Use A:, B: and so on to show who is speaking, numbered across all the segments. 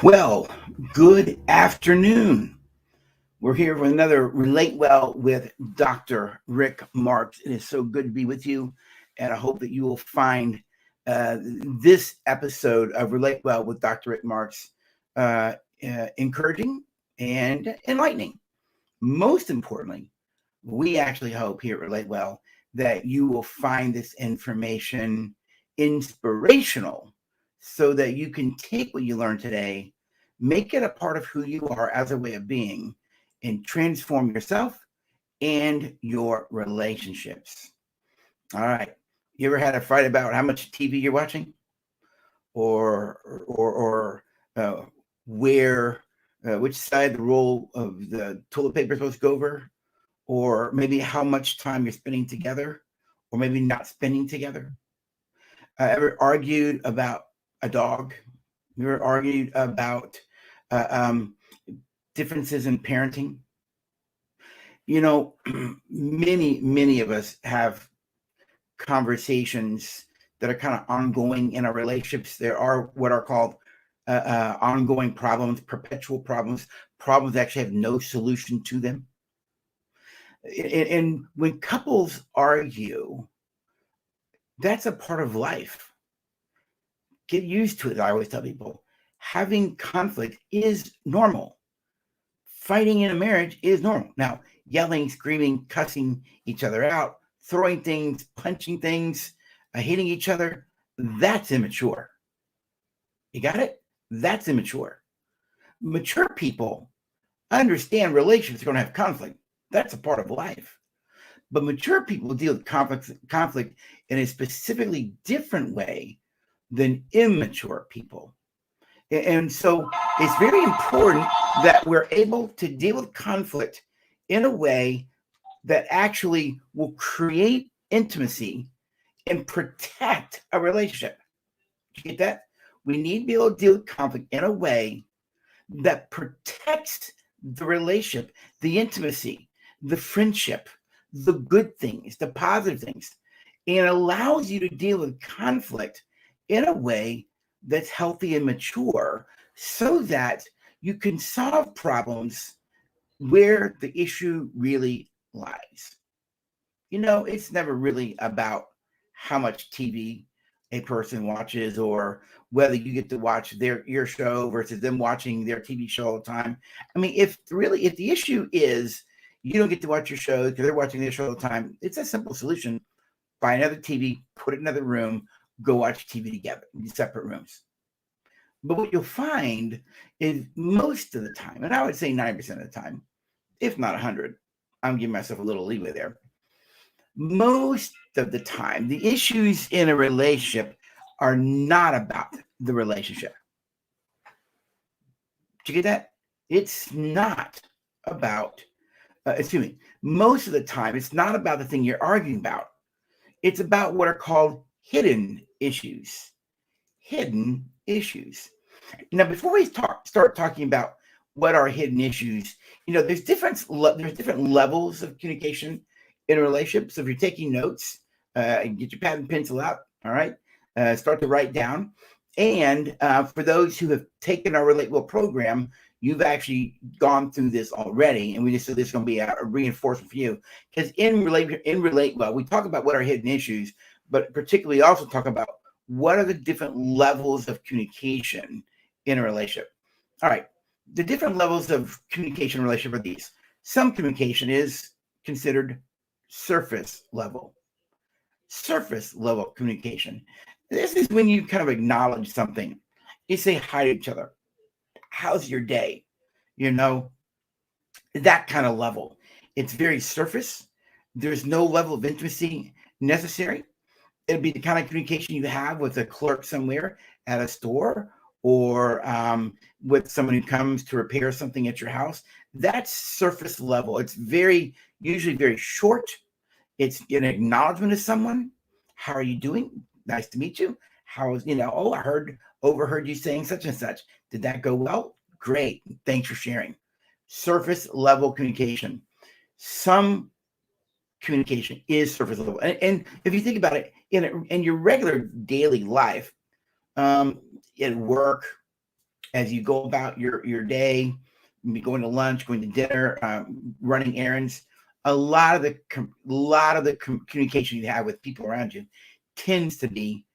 A: Well, good afternoon. We're here with another Relate Well with Dr. Rick Marks. It is so good to be with you, and I hope that you will find this episode of Relate Well with Dr. Rick Marks encouraging and enlightening. Most importantly, we actually hope here at Relate Well that you will find this information inspirational so that you can take what you learned today, make it a part of who you are as a way of being, and transform yourself and your relationships. All right. You ever had a fight about how much TV you're watching, or uh, where which side the roll of the toilet paper is supposed to go over, or maybe how much time you're spending together, or maybe not spending together? Ever argued about a dog? You ever argued about uh, um, differences in parenting? You know, many of us have conversations that are kind of ongoing in our relationships. There are what are called ongoing problems, perpetual problems, problems that actually have no solution to them. And when couples argue, that's a part of life. Get used to it. I always tell people having conflict is normal. Fighting in a marriage is normal. Now, yelling, screaming, cussing each other out, throwing things, punching things, hitting each other, that's immature. You got it? That's immature. Mature people understand relationships are going to have conflict. That's a part of life. But mature people deal with conflict in a specifically different way than immature people. And so it's very important that we're able to deal with conflict in a way that actually will create intimacy and protect a relationship. Did you get that? We need to be able to deal with conflict in a way that protects the relationship, the intimacy, the friendship, the good things, the positive things, and allows you to deal with conflict in a way that's healthy and mature so that you can solve problems where the issue really lies. You know, it's never really about how much TV a person watches or whether you get to watch your show versus them watching their TV show all the time. I mean, if the issue is you don't get to watch your show because they're watching their show all the time, it's a simple solution. Buy another TV, put it in another room, go watch TV together in separate rooms. But what you'll find is most of the time, and I would say 90% of the time, if not 100, I'm giving myself a little leeway there. Most of the time, the issues in a relationship are not about the relationship. Did you get that? It's not about, most of the time, it's not about the thing you're arguing about. It's about what are called hidden issues. Hidden issues. Now, before we start talking about what are hidden issues, there's different levels of communication in a relationship. So if you're taking notes, get your pad and pencil out. All right, start to write down. And for those who have taken our Relate Well program, you've actually gone through this already, and we just said this is going to be a reinforcement for you because in Relate Well, we talk about what are hidden issues, but particularly also talk about what are the different levels of communication in a relationship. All right, the different levels of communication in a relationship are these. Some communication is considered surface level. Surface level communication. This is when you kind of acknowledge something. You say hi to each other. How's your day? That kind of level. It's very surface. There's no level of intimacy necessary. It'll be the kind of communication you have with a clerk somewhere at a store or with someone who comes to repair something at your house. That's surface level. It's usually very short. It's an acknowledgement of someone. How are you doing? Nice to meet you. Oh, I overheard you saying such and such. Did that go well? Great. Thanks for sharing. Surface level communication. Some communication is surface level. And if you think about it, in your regular daily life, at work, as you go about your day, going to lunch, going to dinner, running errands. A lot of the communication you have with people around you tends to be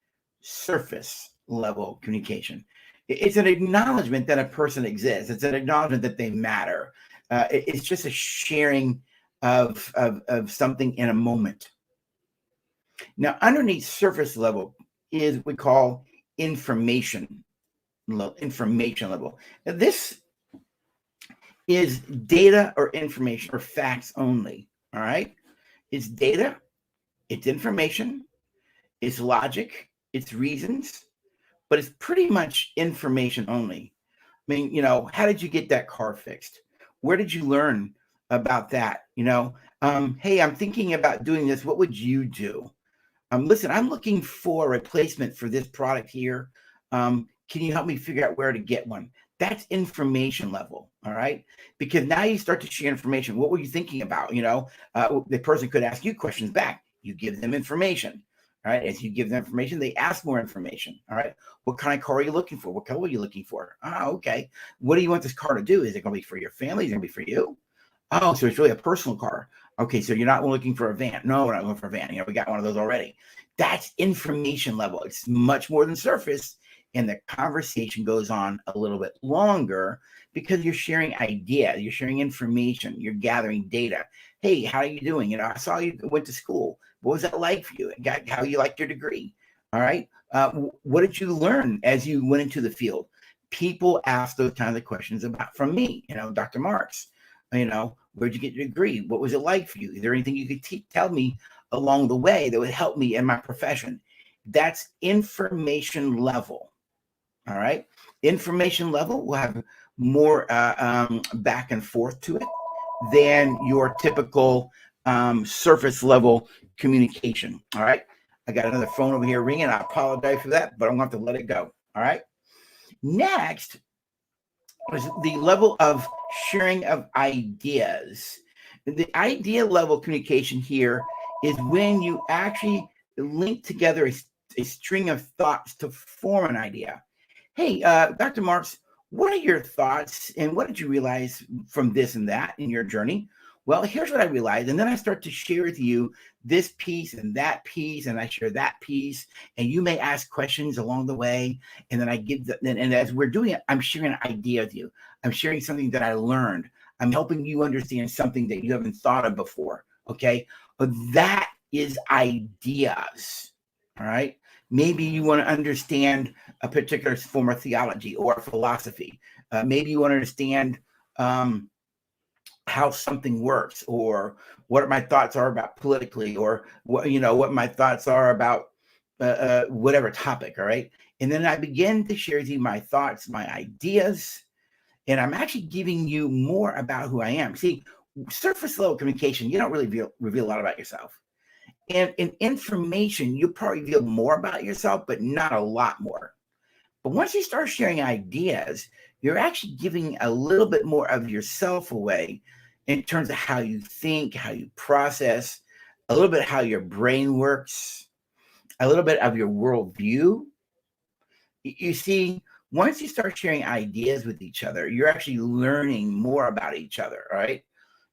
A: surface level communication. It's an acknowledgement that a person exists. It's an acknowledgement that they matter. It's just a sharing of something in a moment. Now, underneath surface level is what we call information level. Now, this is data or information or facts only. All right. It's data, it's information, it's logic, it's reasons, but it's pretty much information only. I mean, how did you get that car fixed? Where did you learn about that? Hey, I'm thinking about doing this. What would you do? Listen, I'm looking for a replacement for this product here. Can you help me figure out where to get one? That's information level, all right? Because now you start to share information. What were you thinking about? The person could ask you questions back. You give them information, all right? As you give them information, they ask more information, all right? What kind of car are you looking for? What color are you looking for? Oh, okay. What do you want this car to do? Is it going to be for your family? Is it going to be for you? Oh, so it's really a personal car. Okay, so you're not looking for a van. No, we're not looking for a van. We got one of those already. That's information level. It's much more than surface. And the conversation goes on a little bit longer because you're sharing ideas, you're sharing information, you're gathering data. Hey, how are you doing? I saw you went to school. What was that like for you? How you liked your degree? All right. What did you learn as you went into the field? People ask those kinds of questions from me, Dr. Marks. Where'd you get your degree? What was it like for you? Is there anything you could tell me along the way that would help me in my profession? That's information level. All right. Information level will have more back and forth to it than your typical surface level communication. All right. I got another phone over here ringing. I apologize for that, but I'm going to have to let it go. All right. Next is the level of sharing of ideas. The idea level communication here is when you actually link together a string of thoughts to form an idea. Hey, Dr. Marks, what are your thoughts and what did you realize from this and that in your journey? Well, here's what I realized. And then I start to share with you this piece and that piece, and I share that piece. And you may ask questions along the way. And then I give and as we're doing it, I'm sharing an idea with you. I'm sharing something that I learned. I'm helping you understand something that you haven't thought of before. Okay. But that is ideas. All right. Maybe you want to understand a particular form of theology or philosophy. Maybe you want to understand how something works, or what my thoughts are about politically, or what my thoughts are about whatever topic. All right. And then I begin to share with you my thoughts, my ideas, and I'm actually giving you more about who I am. See, surface level communication, you don't really reveal a lot about yourself. And in information, you probably reveal more about yourself, but not a lot more. But once you start sharing ideas, you're actually giving a little bit more of yourself away in terms of how you think, how you process, a little bit how your brain works, a little bit of your worldview. You see, once you start sharing ideas with each other, you're actually learning more about each other, right?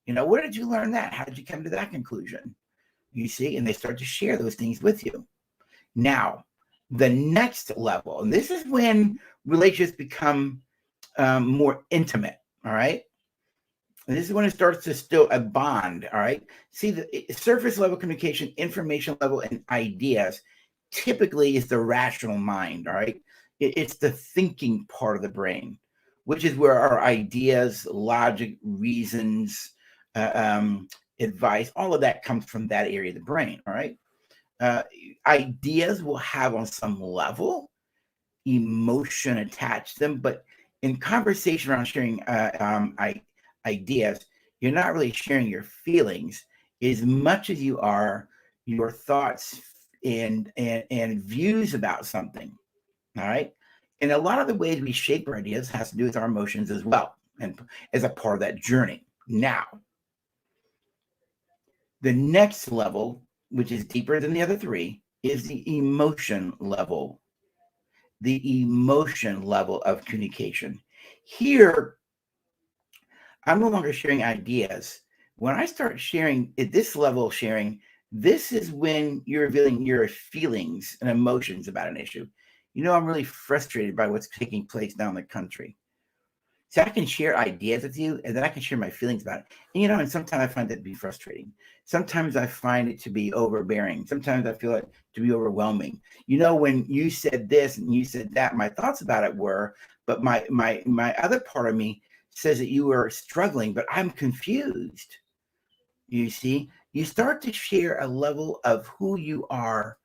A: Where did you learn that? How did you come to that conclusion? You see, and they start to share those things with you. Now, the next level, and this is when relationships become more intimate, all right? And this is when it starts to still a bond, all right? See, the surface level communication, information level, and ideas typically is the rational mind, all right? It's the thinking part of the brain, which is where our ideas, logic, reasons, advice, all of that comes from that area of the brain, all right? Ideas will have on some level emotion attached to them, but in conversation around sharing ideas, you're not really sharing your feelings as much as you are your thoughts and views about something. All right. And a lot of the ways we shape our ideas has to do with our emotions as well, and as a part of that journey. Now, the next level, which is deeper than the other three, is the emotion level. the emotion level of communication. Here, I'm no longer sharing ideas. When I start sharing at this level of sharing, this is when you're revealing your feelings and emotions about an issue. I'm really frustrated by what's taking place down in the country. So I can share ideas with you, and then I can share my feelings about it. And sometimes I find that to be frustrating. Sometimes I find it to be overbearing. Sometimes I feel it to be overwhelming. When you said this and you said that, my thoughts about it were, but my other part of me says that you are struggling, but I'm confused. You see, you start to share a level of who you are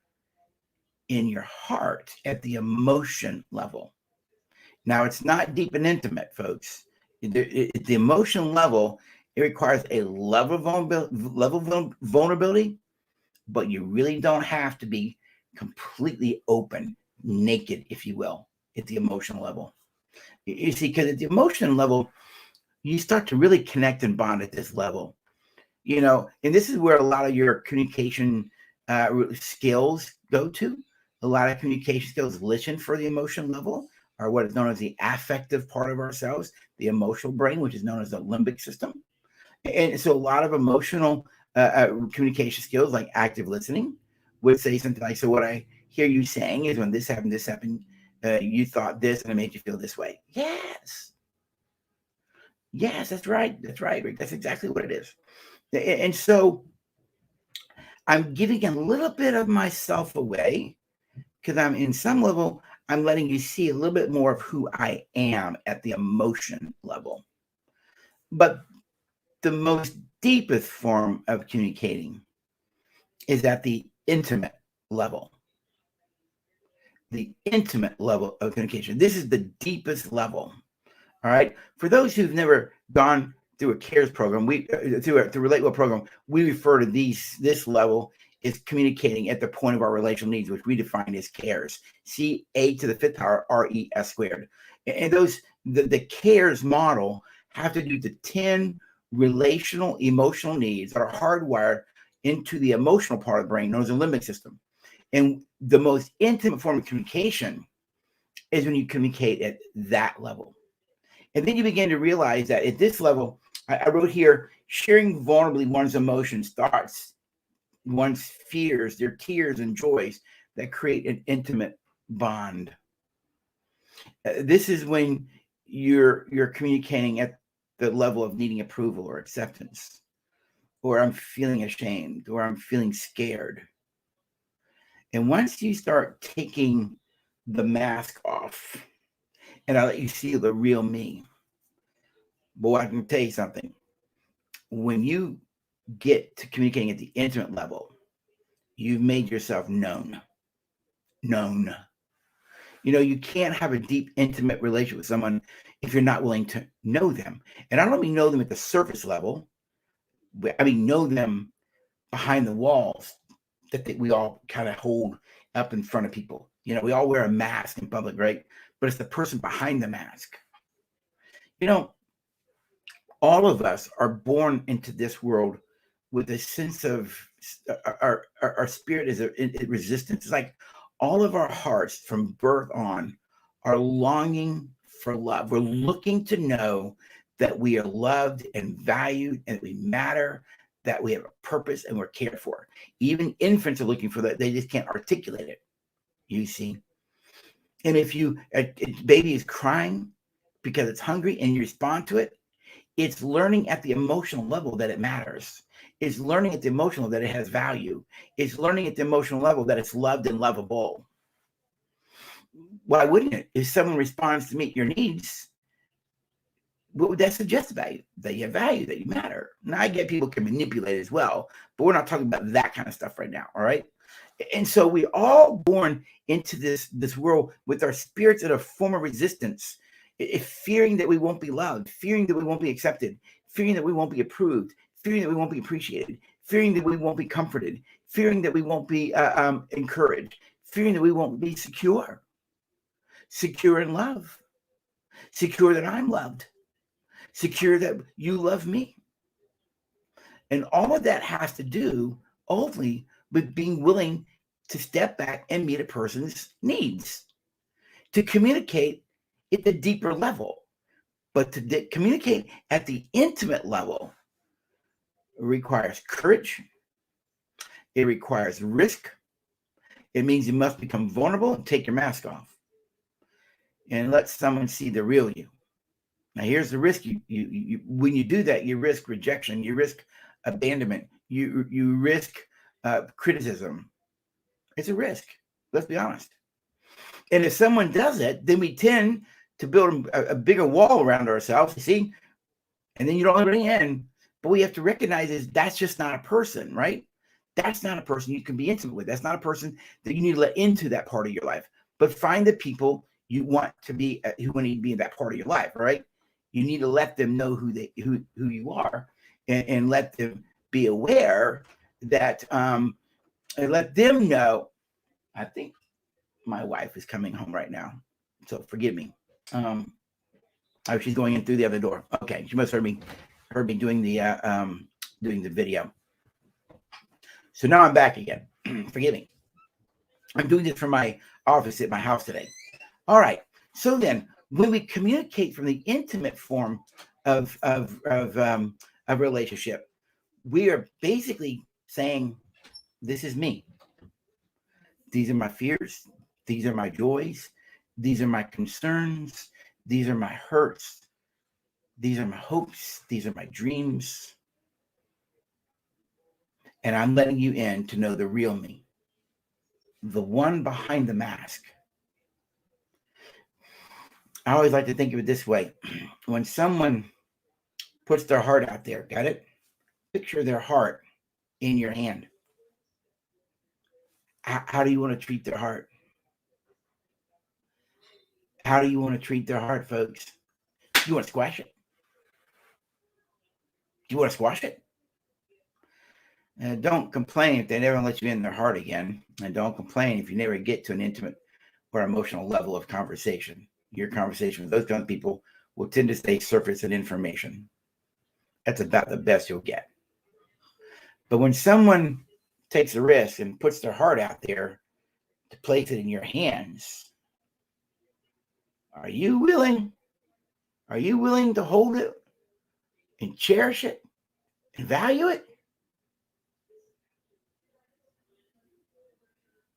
A: in your heart at the emotion level. Now, it's not deep and intimate, folks. The emotion level, it requires a level of vulnerability, but you really don't have to be completely open, naked, if you will, at the emotional level. You see, because at the emotion level, you start to really connect and bond at this level. And this is where a lot of your communication skills go to. A lot of communication skills listen for the emotion level, or what is known as the affective part of ourselves, the emotional brain, which is known as the limbic system. And so a lot of emotional communication skills, like active listening, would say something like, so what I hear you saying is when this happened, you thought this and it made you feel this way. Yes. Yes, that's right. That's right, Rick. That's exactly what it is. And so I'm giving a little bit of myself away because in some level, I'm letting you see a little bit more of who I am at the emotion level. But the most deepest form of communicating is at the intimate level. The intimate level of communication. This is the deepest level. All right. For those who've never gone through a CARES program, through a Relatable program, we refer to this level is communicating at the point of our relational needs, which we define as CARES, CA to the fifth power, RES squared. And the CARES model have to do the 10 relational emotional needs that are hardwired into the emotional part of the brain, known as the limbic system. And the most intimate form of communication is when you communicate at that level. And then you begin to realize that at this level, I wrote here, sharing vulnerably one's emotions starts one's fears, their tears and joys that create an intimate bond. This is when you're communicating at the level of needing approval or acceptance, or I'm feeling ashamed, or I'm feeling scared. And once you start taking the mask off, and I let you see the real me, boy, I can tell you something. When you get to communicating at the intimate level, you've made yourself known. You can't have a deep, intimate relationship with someone if you're not willing to know them. And I don't mean know them at the surface level. I mean know them behind the walls that we all kind of hold up in front of people. We all wear a mask in public, right? But it's the person behind the mask. All of us are born into this world with a sense of our spirit is a resistance. It's like all of our hearts from birth on are longing for love. We're looking to know that we are loved and valued and we matter, that we have a purpose and we're cared for. Even infants are looking for that. They just can't articulate it, you see. And if a baby is crying because it's hungry and you respond to it, it's learning at the emotional level that it matters. It's learning at the emotional that it has value. It's learning at the emotional level that it's loved and lovable. Why wouldn't it? If someone responds to meet your needs, what would that suggest about you? That you have value, that you matter. Now, I get people can manipulate as well, but we're not talking about that kind of stuff right now, all right? And so we're all born into this world with our spirits in a form of resistance, fearing that we won't be loved, fearing that we won't be accepted, fearing that we won't be approved, fearing that we won't be appreciated, fearing that we won't be comforted, fearing that we won't be encouraged, fearing that we won't be secure in love, secure that I'm loved, secure that you love me. And all of that has to do only with being willing to step back and meet a person's needs. to communicate at the deeper level. But to communicate at the intimate level requires courage. It requires risk. It means you must become vulnerable and take your mask off and let someone see the real you. Now, here's the risk. You when you do that, you risk rejection. You risk abandonment. You risk criticism. It's a risk. Let's be honest. And if someone does it, then we tend to build a bigger wall around ourselves, you see, and then you don't let anybody in. But we have to recognize is that's just not a person, right? That's not a person you can be intimate with. That's not a person that you need to let into that part of your life. But find the people you want to be, who want to be in that part of your life, right? You need to let them know who you are, and let them be aware that, and let them know. I think my wife is coming home right now, so forgive me. Oh, she's going in through the other door. Okay, she must heard me doing the video. So now I'm back again. Forgive me. I'm doing this from my office at my house today. All right. So then, when we communicate from the intimate form of relationship, we are basically saying, "This is me. These are my fears. These are my joys. These are my concerns. These are my hurts. These are my hopes. These are my dreams. And I'm letting you in to know the real me, the one behind the mask." I always like to think of it this way. When someone puts their heart out there, got it? Picture their heart in your hand. How do you want to treat their heart? How do you want to treat their heart, folks? Do you want to squash it? Do you want to squash it? And don't complain if they never let you in their heart again. And don't complain if you never get to an intimate or emotional level of conversation. Your conversation with those kind of people will tend to stay surface and information. That's about the best you'll get. But when someone takes a risk and puts their heart out there to place it in your hands, are you willing? Are you willing to hold it and cherish it and value it?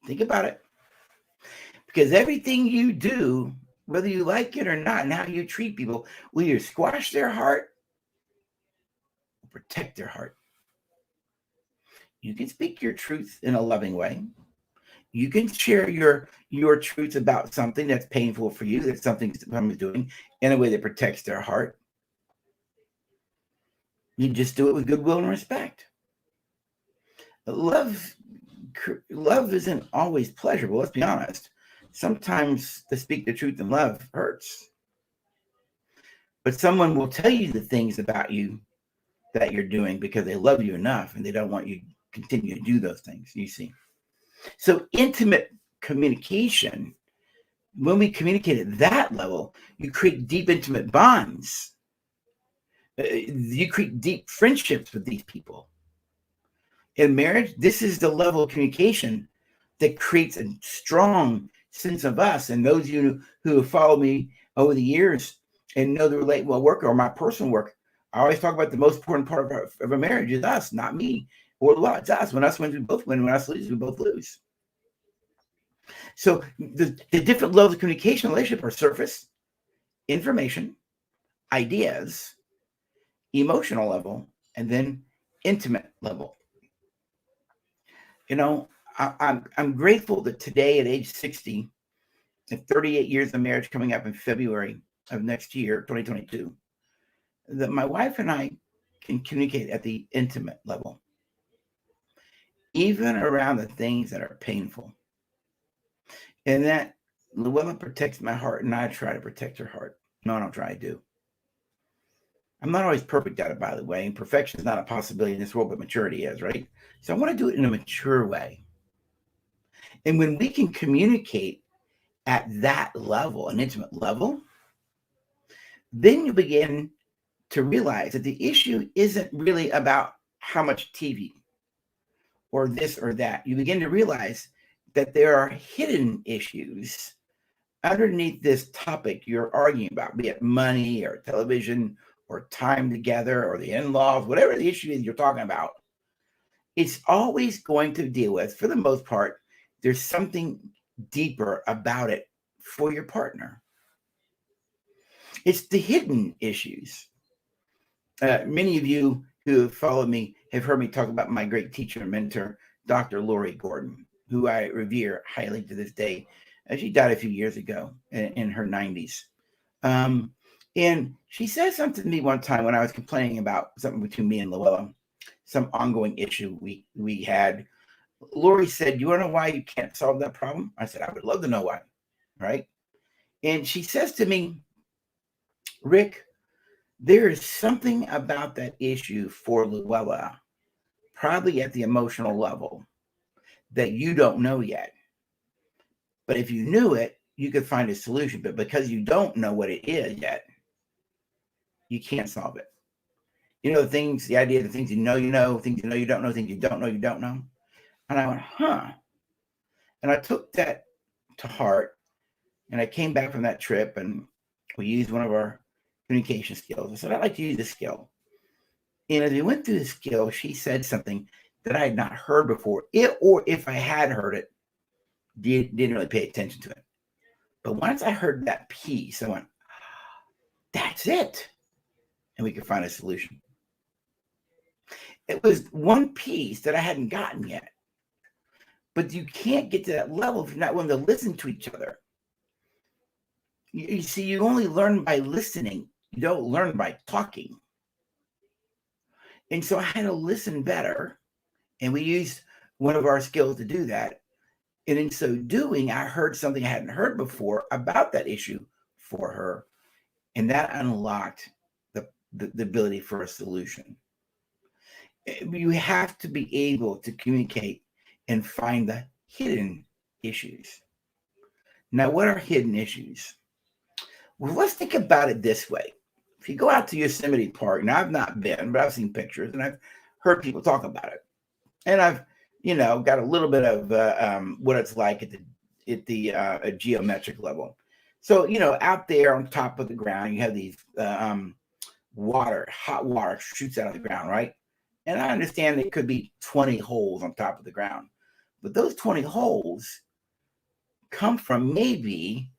A: Think about it. Because everything you do, whether you like it or not, and how you treat people, will either squash their heart or protect their heart. You can speak your truth in a loving way. You can share your truth about something that's painful for you, that something someone's doing, in a way that protects their heart. You just do it with goodwill and respect. Love isn't always pleasurable, let's be honest. Sometimes to speak the truth in love hurts. But someone will tell you the things about you that you're doing because they love you enough and they don't want you to continue to do those things, you see. So intimate communication, when we communicate at that level, you create deep, intimate bonds. You create deep friendships with these people. In marriage, this is the level of communication that creates a strong sense of us. And those of you who have followed me over the years and know the relatable work or my personal work, I always talk about the most important part of a marriage is us, not me. Or well, it's us. When us wins, we both win. When us lose, we both lose. So the different levels of communication relationship are surface, information, ideas, emotional level, and then intimate level. You know, I'm grateful that today at age 60, and 38 years of marriage coming up in February of next year, 2022, that my wife and I can communicate at the intimate level, even around the things that are painful. And that Llewellyn protects my heart, and I try to protect her heart. No, I don't try to do. I'm not always perfect at it, by the way, and perfection is not a possibility in this world, but maturity is, right? So I want to do it in a mature way. And when we can communicate at that level, an intimate level, then you begin to realize that the issue isn't really about how much TV or this or that. You begin to realize that there are hidden issues underneath this topic you're arguing about, be it money or television or time together or the in-laws, whatever the issue is you're talking about, it's always going to deal with, for the most part, there's something deeper about it for your partner. It's the hidden issues. Many of you who have followed me have heard me talk about my great teacher and mentor, Dr. Lori Gordon, who I revere highly to this day. She died a few years ago in her 90s. And she said something to me one time when I was complaining about something between me and Luella, some ongoing issue we had. Lori said, "You want to know why you can't solve that problem?" I said, "I would love to know why." Right? And she says to me, "Rick, there is something about that issue for Luella, probably at the emotional level, that you don't know yet. But if you knew it, you could find a solution. But because you don't know what it is yet, you can't solve it. You know, the idea of the things you know, things you know you don't know, things you don't know, you don't know." And I went, huh. And I took that to heart. And I came back from that trip and we used one of our communication skills. I said, "I'd like to use this skill." And as we went through the skill, she said something that I had not heard before. Or if I had heard it, didn't really pay attention to it. But once I heard that piece, I went, that's it. And we could find a solution. It was one piece that I hadn't gotten yet. But you can't get to that level if you're not willing to listen to each other. You see, you only learn by listening. You don't learn by talking. And so I had to listen better. And we used one of our skills to do that. And in so doing, I heard something I hadn't heard before about that issue for her. And that unlocked the ability for a solution. You have to be able to communicate and find the hidden issues. Now, what are hidden issues? Well, let's think about it this way. If you go out to Yosemite Park, now I've not been, but I've seen pictures and I've heard people talk about it. And I've, got a little bit of what it's like at the geometric level. So, out there on top of the ground, you have these hot water shoots out of the ground, right? And I understand there could be 20 holes on top of the ground, but those 20 holes come from maybe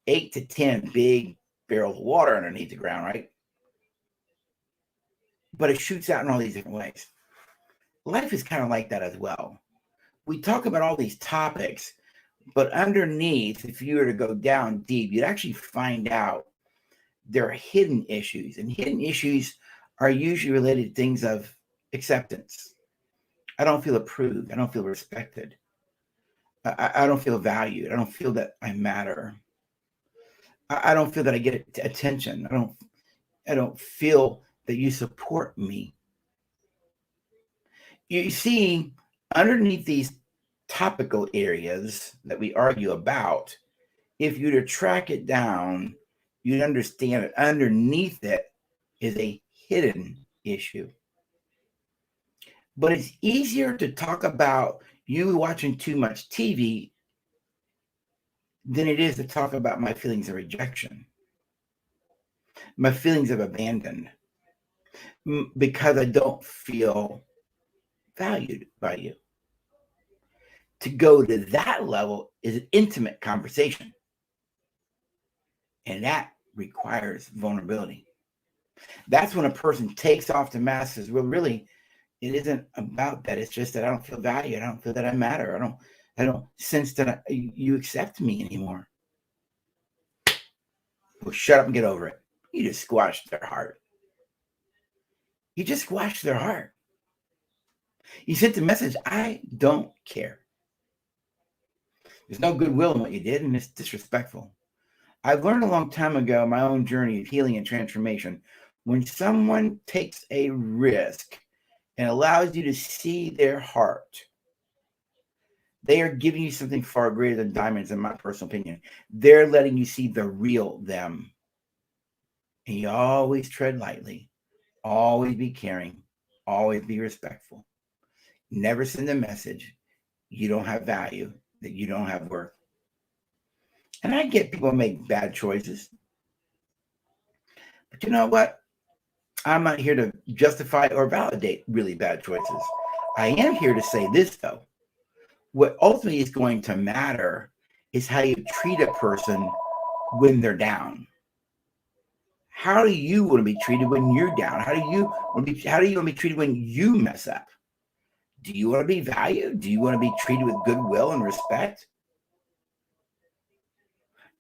A: 8 to 10 big barrels of water underneath the ground, right? But it shoots out in all these different ways. Life is kind of like that as well. We talk about all these topics, but underneath, if you were to go down deep, you'd actually find out there are hidden issues. And hidden issues are usually related to things of acceptance. I don't feel approved. I don't feel respected. I don't feel valued. I don't feel that I matter. I don't feel that I get attention. I don't feel that you support me. You see, underneath these topical areas that we argue about, if you were to track it down, you'd understand that underneath it is a hidden issue. But it's easier to talk about you watching too much TV than it is to talk about my feelings of rejection, my feelings of abandoned, because I don't feel valued by you. To go to that level is an intimate conversation. And that requires vulnerability. That's when a person takes off to mass says, well, really, it isn't about that. It's just that I don't feel valued. I don't feel that I matter. I don't sense that you accept me anymore. Well, shut up and get over it. You just squashed their heart. You just squashed their heart. You sent the message, I don't care. There's no goodwill in what you did, and it's disrespectful. I've learned a long time ago my own journey of healing and transformation. When someone takes a risk and allows you to see their heart, they are giving you something far greater than diamonds, in my personal opinion. They're letting you see the real them. And you always tread lightly, always be caring, always be respectful. Never send a message you don't have value, that you don't have worth. And I get people make bad choices. But you know what? I'm not here to justify or validate really bad choices. I am here to say this, though. What ultimately is going to matter is how you treat a person when they're down. How do you want to be treated when you're down? How do you want to be treated when you mess up? Do you want to be valued? Do you want to be treated with goodwill and respect?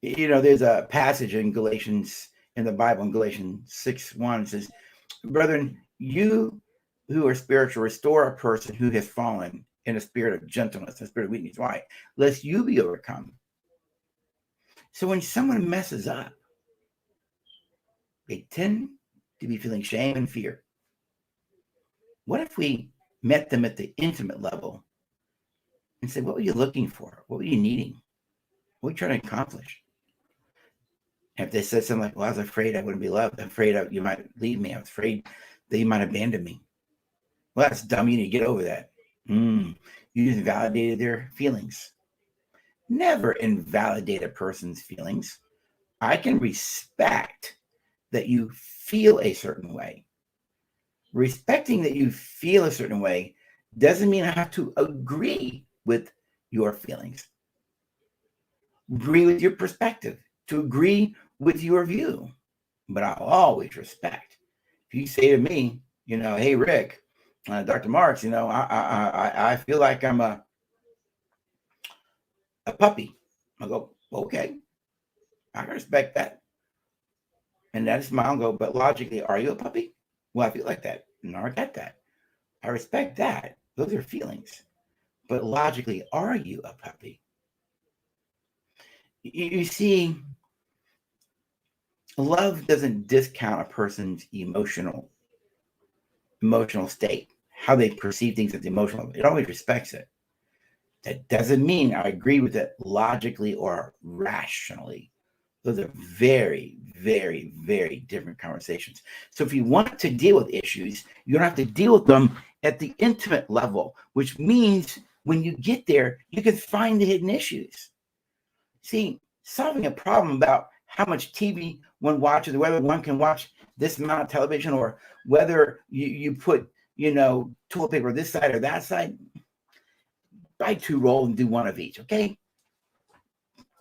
A: There's a passage in the Bible, in Galatians 6:1, it says, "Brethren, you who are spiritual, restore a person who has fallen in a spirit of gentleness, a spirit of weakness." Why? Lest you be overcome. So when someone messes up, they tend to be feeling shame and fear. What if we met them at the intimate level and said, what were you looking for? What were you needing? What were you trying to accomplish? And if they said something like, well, I was afraid I wouldn't be loved. I'm afraid you might leave me. I was afraid that you might abandon me. Well, that's dumb. You need to get over that. You just validated their feelings. Never invalidate a person's feelings. I can respect that you feel a certain way. Respecting that you feel a certain way doesn't mean I have to agree with your feelings, agree with your perspective, to agree with your view. But I'll always respect. If you say to me, hey, Rick, Dr. Marks, I feel like I'm a puppy. I'll go, okay, I respect that. And that's my own go, but logically, are you a puppy? Well, I feel like that. No, I get that. I respect that. Those are feelings. But logically, are you a puppy? You see, love doesn't discount a person's emotional state, how they perceive things as emotional. It always respects it. That doesn't mean I agree with it logically or rationally. Those are very, very, very different conversations. So if you want to deal with issues, you don't have to deal with them at the intimate level, which means when you get there, you can find the hidden issues. See, solving a problem about how much TV one watches, or whether one can watch this amount of television, or whether you put, toilet paper this side or that side, buy 2 rolls and do one of each, okay?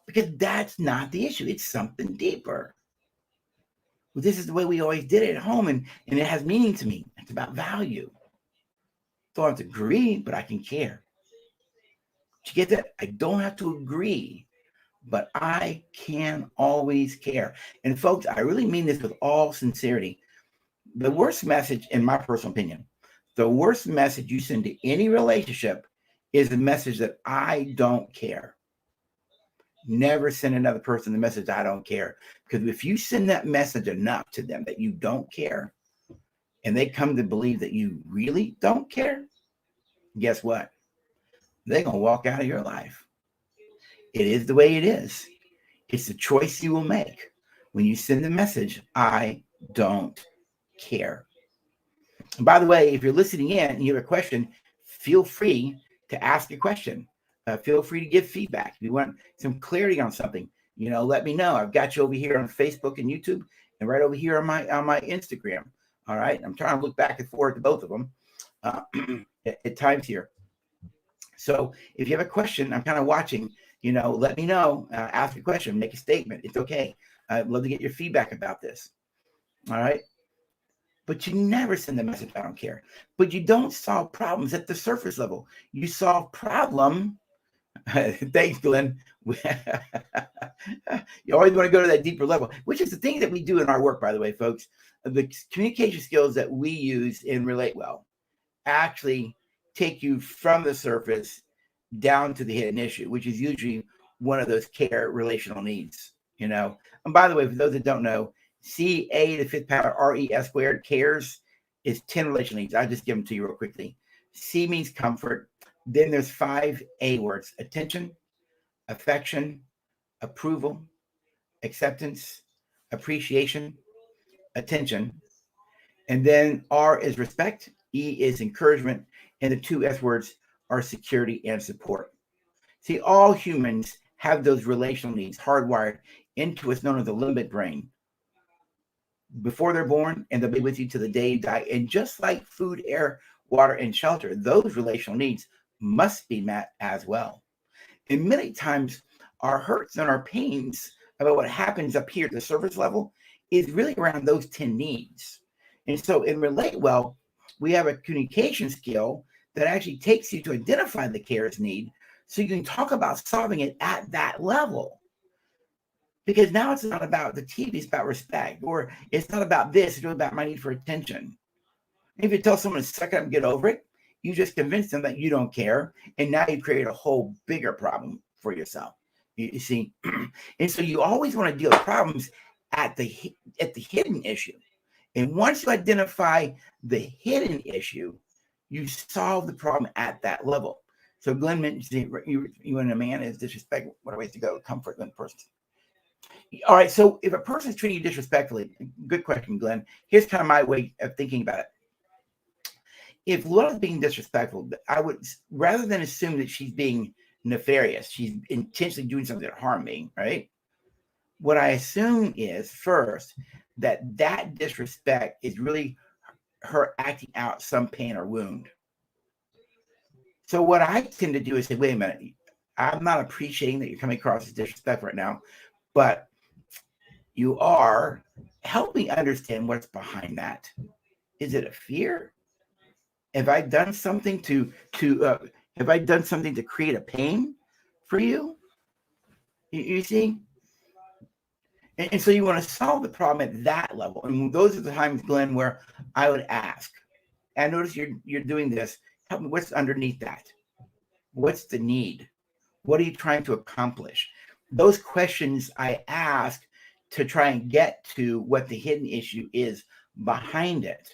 A: Because that's not the issue. It's something deeper. Well, this is the way we always did it at home, and it has meaning to me. It's about value. Don't have to agree, but I can care. Did you get that? I don't have to agree, but I can always care. And folks, I really mean this with all sincerity. The worst message, in my personal opinion, the worst message you send to any relationship is the message that I don't care. Never send another person the message I don't care. Because if you send that message enough to them that you don't care, and they come to believe that you really don't care, guess what? They're going to walk out of your life. It is the way it is. It's the choice you will make when you send the message, I don't care. And by the way, if you're listening in and you have a question, feel free to ask a question. Feel free to give feedback. If you want some clarity on something, let me know. I've got you over here on Facebook and YouTube, and right over here on my Instagram. All right. I'm trying to look back and forth to both of them at times here. So if you have a question, I'm kind of watching, let me know, ask a question, make a statement. It's okay. I'd love to get your feedback about this. All right. But you never send the message, I don't care. But you don't solve problems at the surface level. You solve problem. Thanks, Glenn. You always want to go to that deeper level, which is the thing that we do in our work, by the way, folks. The communication skills that we use in Relate Well actually take you from the surface down to the hidden issue, which is usually one of those care relational needs, And by the way, for those that don't know, CA to the fifth power, RES squared, cares is 10 relational needs. I'll just give them to you real quickly. C means comfort. Then there's 5 A words: attention, affection, approval, acceptance, appreciation, attention. And then R is respect, E is encouragement, and the 2 S words are security and support. See, all humans have those relational needs hardwired into what's known as the limbic brain before they're born, and they'll be with you to the day you die. And just like food, air, water, and shelter, those relational needs must be met as well. And many times our hurts and our pains about what happens up here at the surface level is really around those 10 needs. And so in Relate Well, we have a communication skill that actually takes you to identify the carer's need so you can talk about solving it at that level. Because now it's not about the TV, it's about respect, or it's not about this, it's really about my need for attention. If you tell someone to suck up and get over it, you just convince them that you don't care, and now you create a whole bigger problem for yourself. You see, and so you always want to deal with problems at the hidden issue. And once you identify the hidden issue, you solve the problem at that level. So Glenn mentioned you and a man is disrespect. What are ways to go? Comfort the person. All right. So if a person's treating you disrespectfully, good question, Glenn. Here's kind of my way of thinking about it. If Laura's being disrespectful, I would, rather than assume that she's being nefarious, she's intentionally doing something to harm me, right? What I assume is first that disrespect is really her acting out some pain or wound. So what I tend to do is say, wait a minute, I'm not appreciating that you're coming across as disrespectful right now, but you are. Help me understand what's behind that. Is it a fear? Have I done something to create a pain for you? You see? And so you want to solve the problem at that level. And those are the times, Glenn, where I would ask, I notice you're doing this. Help me, what's underneath that? What's the need? What are you trying to accomplish? Those questions I ask to try and get to what the hidden issue is behind it.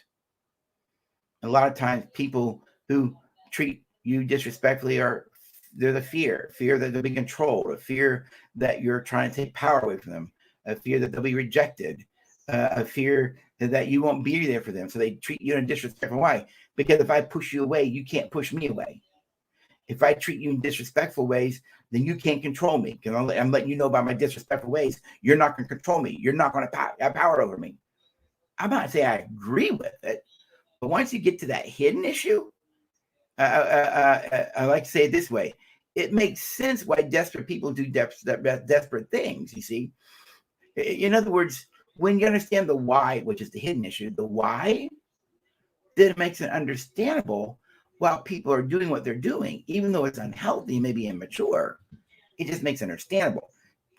A: A lot of times people who treat you disrespectfully they're the fear that they'll be controlled, a fear that you're trying to take power away from them, a fear that they'll be rejected, a fear that you won't be there for them. So they treat you in a disrespectful way, because if I push you away, you can't push me away. If I treat you in disrespectful ways, then you can't control me. Because I'm letting you know by my disrespectful ways, you're not going to control me. You're not going to have power over me. I'm not saying I agree with it, but once you get to that hidden issue, I like to say it this way: it makes sense why desperate people do desperate things. You see, in other words, when you understand the why, which is the hidden issue, the why, then it makes it understandable while people are doing what they're doing, even though it's unhealthy, maybe immature. It just makes it understandable.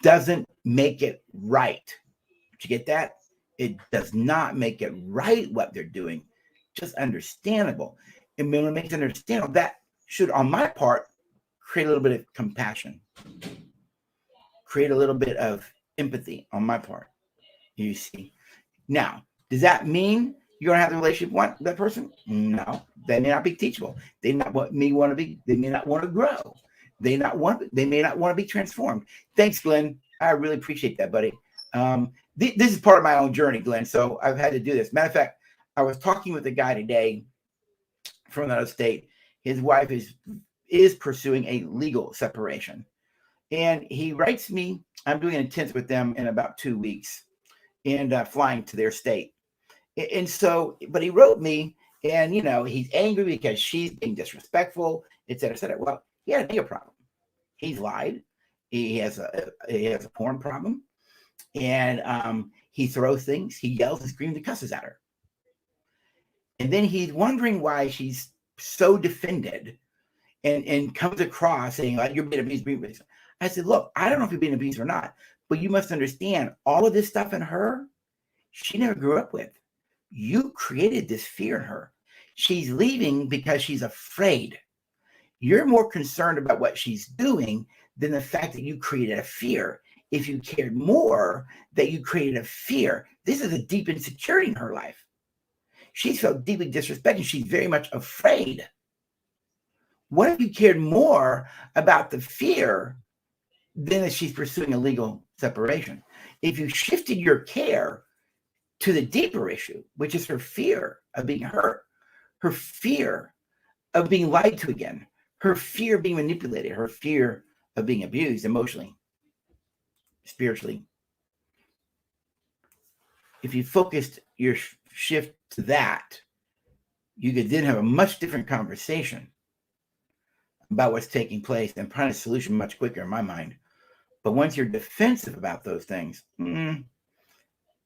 A: Doesn't make it right. Did you get that? It does not make it right what they're doing, just understandable. And when it makes it understandable, that should, on my part, create a little bit of compassion, create a little bit of empathy on my part. You see? Now, does that mean you're going to have the relationship with that person? No. They may not be teachable. They may not want to grow. They may not want to be transformed. Thanks, Glenn. I really appreciate that, buddy. This is part of my own journey, Glenn. So I've had to do this. Matter of fact, I was talking with a guy today from another state. His wife is pursuing a legal separation. And he writes me, I'm doing an intensive with them in about 2 weeks and flying to their state. And so, but he wrote me, and, he's angry because she's being disrespectful, et cetera, et cetera. Well, he had a bigger problem. He's lied. He has a porn problem. And he throws things. He yells and screams and cusses at her. And then he's wondering why she's so defended and comes across saying, like, you're being abused. I said, look, I don't know if you're being abused or not, but you must understand all of this stuff in her, she never grew up with. You created this fear in her. She's leaving because she's afraid. You're more concerned about what she's doing than the fact that you created a fear. If you cared more that you created a fear, this is a deep insecurity in her life. She's felt deeply disrespected. She's very much afraid. What if you cared more about the fear than that she's pursuing a legal separation? If you shifted your care to the deeper issue, which is her fear of being hurt, her fear of being lied to again, her fear of being manipulated, her fear of being abused emotionally, spiritually. If you focused your shift to that, you could then have a much different conversation about what's taking place and find a solution much quicker in my mind. But once you're defensive about those things, you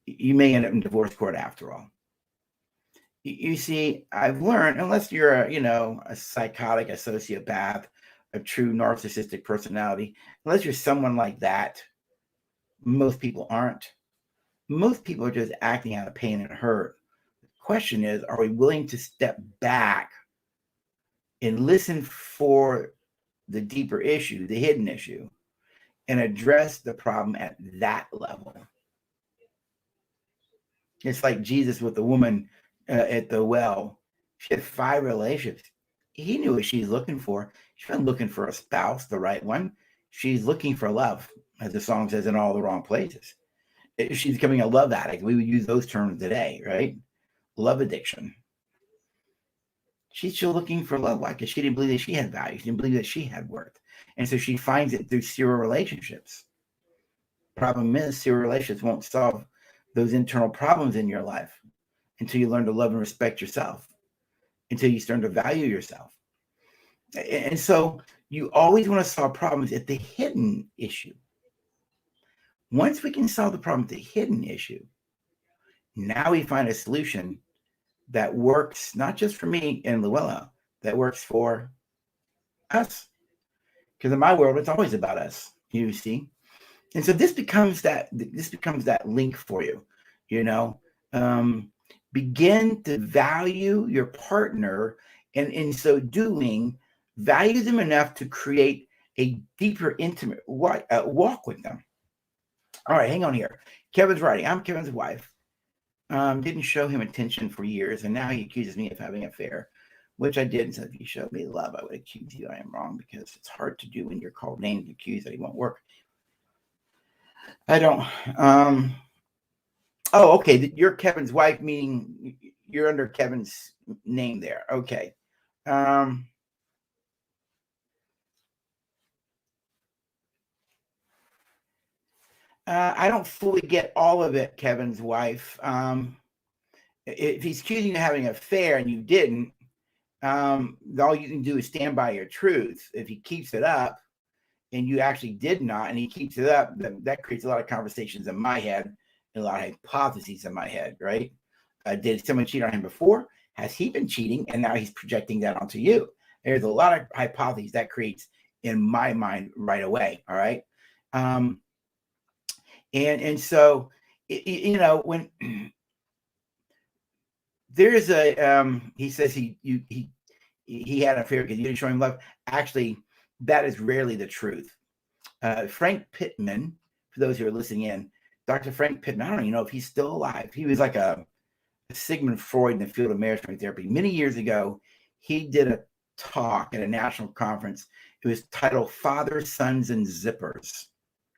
A: may end up in divorce court after all. You see, I've learned, unless you're a psychotic, a sociopath, a true narcissistic personality, unless you're someone like that, most people aren't. Most people are just acting out of pain and hurt. The question is, are we willing to step back and listen for the deeper issue, the hidden issue, and address the problem at that level? It's like Jesus with the woman at the well. She had 5 relationships. He knew what she's looking for. She's not looking for a spouse, the right one. She's looking for love, as the song says, in all the wrong places. She's becoming a love addict. We would use those terms today, right? Love addiction. She's still looking for love. Why? Because she didn't believe that she had value. She didn't believe that she had worth. And so she finds it through serial relationships. Problem is, serial relationships won't solve those internal problems in your life until you learn to love and respect yourself, until you start to value yourself. And so you always want to solve problems at the hidden issue. Once we can solve the problem at the hidden issue, now we find a solution that works not just for me and Luella, that works for us. Because in my world, it's always about us, you see. And so this becomes that link for you, begin to value your partner, and in so doing, value them enough to create a deeper, intimate walk with them. All right, hang on here. Kevin's writing. I'm Kevin's wife. Didn't show him attention for years, and now he accuses me of having an affair, which I didn't. So if you showed me love, I would accuse you. I am wrong, because it's hard to do when you're called names and accused that he won't work. I don't. Oh, okay. You're Kevin's wife, meaning you're under Kevin's name there. Okay. I don't fully get all of it, Kevin's wife. If he's accusing you of having an affair and you didn't, all you can do is stand by your truth. If he keeps it up and you actually did not, and he keeps it up, that creates a lot of conversations in my head and a lot of hypotheses in my head, right? Did someone cheat on him before? Has he been cheating? And now he's projecting that onto you. There's a lot of hypotheses that creates in my mind right away, all right? And so, when there's he says he had an affair because you didn't show him love. Actually, that is rarely the truth. Frank Pittman, for those who are listening in, Dr. Frank Pittman, I don't even know if he's still alive. He was like a Sigmund Freud in the field of marriage therapy. Many years ago, he did a talk at a national conference. It was titled Father, Sons, and Zippers.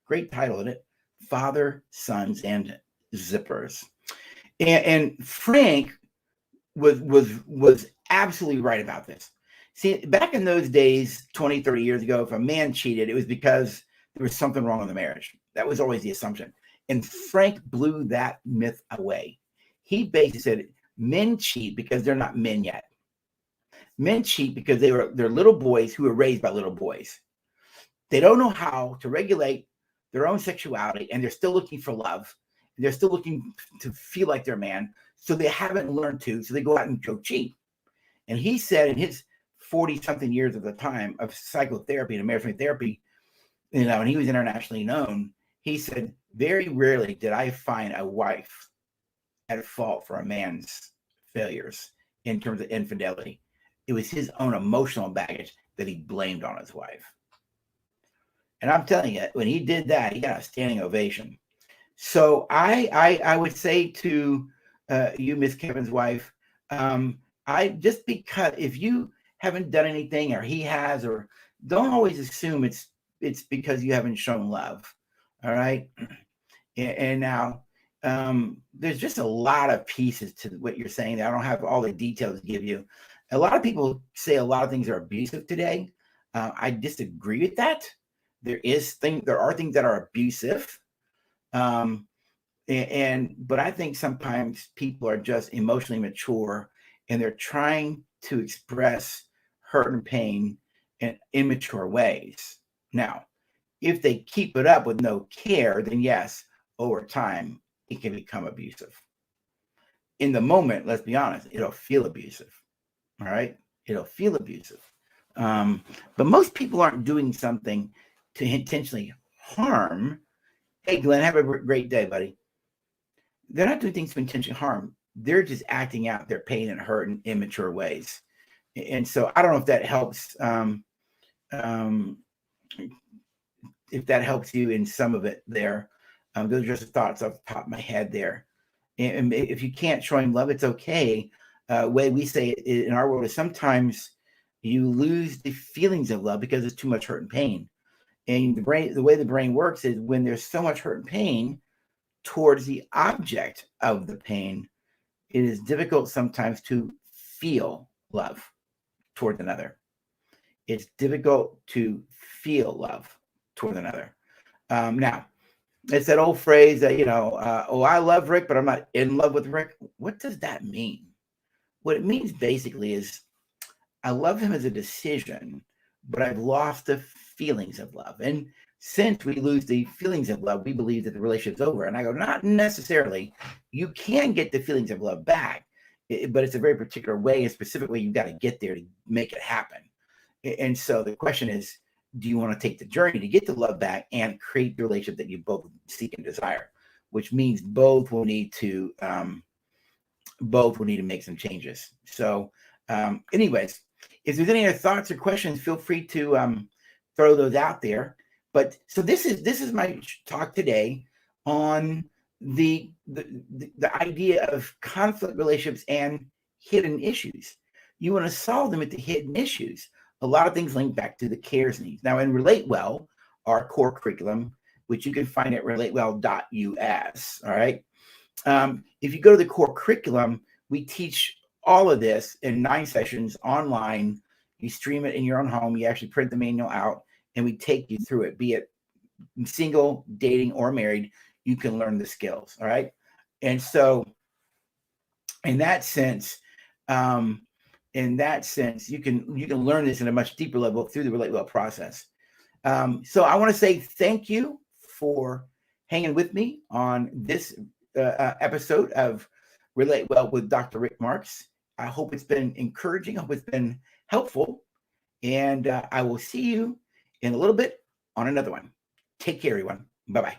A: Great title, isn't it? Father, Sons, and Zippers. And Frank was absolutely right about this. See, back in those days, 20, 30 years ago, if a man cheated, it was because there was something wrong with the marriage. That was always the assumption. And Frank blew that myth away. He basically said men cheat because they're not men yet. Men cheat because they're little boys who were raised by little boys. They don't know how to regulate their own sexuality, and they're still looking for love. They're still looking to feel like they're a man, so they haven't learned to, so they go out and go cheat. And he said in his 40-something years of the time of psychotherapy and marriage therapy, and he was internationally known, he said, very rarely did I find a wife at fault for a man's failures in terms of infidelity. It was his own emotional baggage that he blamed on his wife. And I'm telling you, when he did that, he got a standing ovation. So I would say to you, Miss Kevin's wife, just because if you haven't done anything or he has, or don't always assume it's because you haven't shown love. All right. And now there's just a lot of pieces to what you're saying. I don't have all the details to give you. A lot of people say a lot of things are abusive today. I disagree with that. There are things that are abusive. But I think sometimes people are just emotionally mature and they're trying to express hurt and pain in immature ways. Now, if they keep it up with no care, then yes, over time, it can become abusive. In the moment, let's be honest, it'll feel abusive. All right. It'll feel abusive. But most people aren't doing something to intentionally harm. Hey, Glenn, have a great day, buddy. They're not doing things to intentionally harm. They're just acting out their pain and hurt in immature ways. And so I don't know if that helps. If that helps you in some of it there. Those are just thoughts off the top of my head there. And if you can't show him love, it's okay. Way we say it in our world is sometimes you lose the feelings of love because it's too much hurt and pain. And the way the brain works is when there's so much hurt and pain towards the object of the pain, it is difficult sometimes to feel love towards another. It's difficult to feel love toward another. Now, it's that old phrase that, oh, I love Rick, but I'm not in love with Rick. What does that mean? What it means basically is I love him as a decision, but I've lost the feelings of love. And since we lose the feelings of love, we believe that the relationship's over. And I go, not necessarily. You can get the feelings of love back, but it's a very particular way, a specific way you've got to get there to make it happen. And so the question is, do you want to take the journey to get the love back and create the relationship that you both seek and desire? Which means both will need to make some changes. So, anyways, if there's any other thoughts or questions, feel free to throw those out there. But so this is my talk today on the idea of conflict relationships and hidden issues. You want to solve them at the hidden issues. A lot of things link back to the cares needs. Now, in Relate Well, our core curriculum, which you can find at relatewell.us, all right? If you go to the core curriculum, we teach all of this in 9 sessions online. You stream it in your own home. You actually print the manual out, and we take you through it, be it single, dating, or married. You can learn the skills, all right? And so in that sense, you can learn this at a much deeper level through the Relate Well process. So I want to say thank you for hanging with me on this episode of Relate Well with Dr. Rick Marks. I hope it's been encouraging. I hope it's been helpful. And I will see you in a little bit on another one. Take care, everyone. Bye-bye.